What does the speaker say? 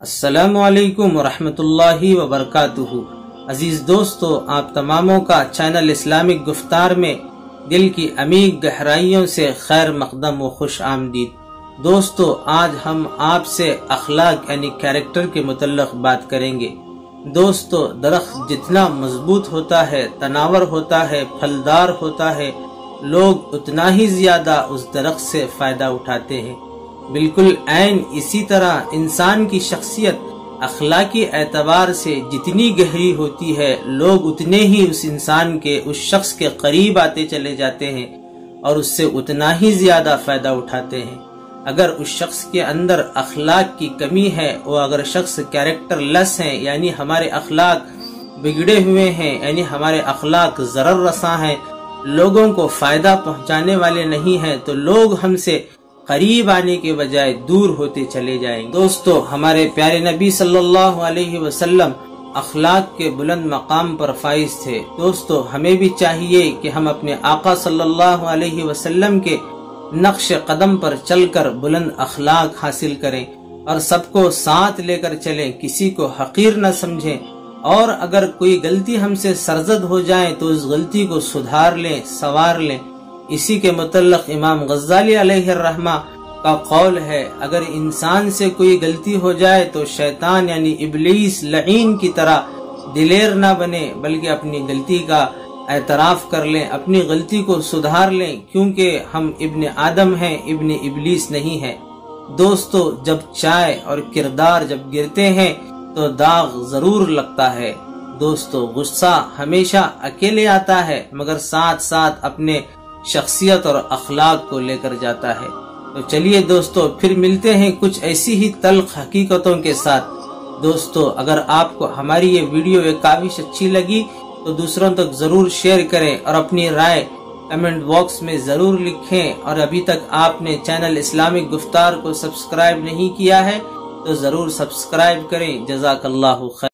السلام علیکم ورحمۃ اللہ وبرکاتہ۔ عزیز دوستو، آپ تماموں کا چینل اسلامک گفتار میں دل کی عمیق گہرائیوں سے خیر مقدم و خوش آمدید۔ دوستو، آج ہم آپ سے اخلاق یعنی کیریکٹر کے متعلق بات کریں گے۔ دوستو، درخت جتنا مضبوط ہوتا ہے، تناور ہوتا ہے، پھلدار ہوتا ہے، لوگ اتنا ہی زیادہ اس درخت سے فائدہ اٹھاتے ہیں۔ بالکل عین اسی طرح انسان کی شخصیت اخلاقی اعتبار سے جتنی گہری ہوتی ہے، لوگ اتنے ہی اس انسان کے، اس شخص کے قریب آتے چلے جاتے ہیں اور اس سے اتنا ہی زیادہ فائدہ اٹھاتے ہیں۔ اگر اس شخص کے اندر اخلاق کی کمی ہے، وہ اگر شخص کیریکٹر لیس ہیں، یعنی ہمارے اخلاق بگڑے ہوئے ہیں، یعنی ہمارے اخلاق ضرر رساں ہیں، لوگوں کو فائدہ پہنچانے والے نہیں ہیں، تو لوگ ہم سے قریب آنے کے بجائے دور ہوتے چلے جائیں گے۔ دوستو، ہمارے پیارے نبی صلی اللہ علیہ وسلم اخلاق کے بلند مقام پر فائز تھے۔ دوستو، ہمیں بھی چاہیے کہ ہم اپنے آقا صلی اللہ علیہ وسلم کے نقش قدم پر چل کر بلند اخلاق حاصل کریں اور سب کو ساتھ لے کر چلیں، کسی کو حقیر نہ سمجھیں، اور اگر کوئی غلطی ہم سے سرزد ہو جائے تو اس غلطی کو سدھار لیں، سنوار لیں۔ اسی کے متعلق امام غزالی علیہ الرحمہ کا قول ہے، اگر انسان سے کوئی غلطی ہو جائے تو شیطان یعنی ابلیس لعین کی طرح دلیر نہ بنے، بلکہ اپنی غلطی کا اعتراف کر لیں، اپنی غلطی کو سدھار لیں، کیونکہ ہم ابن آدم ہیں، ابن ابلیس نہیں ہیں۔ دوستو، جب چائے اور کردار جب گرتے ہیں تو داغ ضرور لگتا ہے۔ دوستو، غصہ ہمیشہ اکیلے آتا ہے مگر ساتھ ساتھ اپنے شخصیت اور اخلاق کو لے کر جاتا ہے۔ تو چلیے دوستو، پھر ملتے ہیں کچھ ایسی ہی تلخ حقیقتوں کے ساتھ۔ دوستو، اگر آپ کو ہماری یہ ویڈیو ایک کاوش اچھی لگی تو دوسروں تک ضرور شیئر کریں اور اپنی رائے کمنٹ باکس میں ضرور لکھیں، اور ابھی تک آپ نے چینل اسلامک گفتار کو سبسکرائب نہیں کیا ہے تو ضرور سبسکرائب کریں۔ جزاک اللہ خیر۔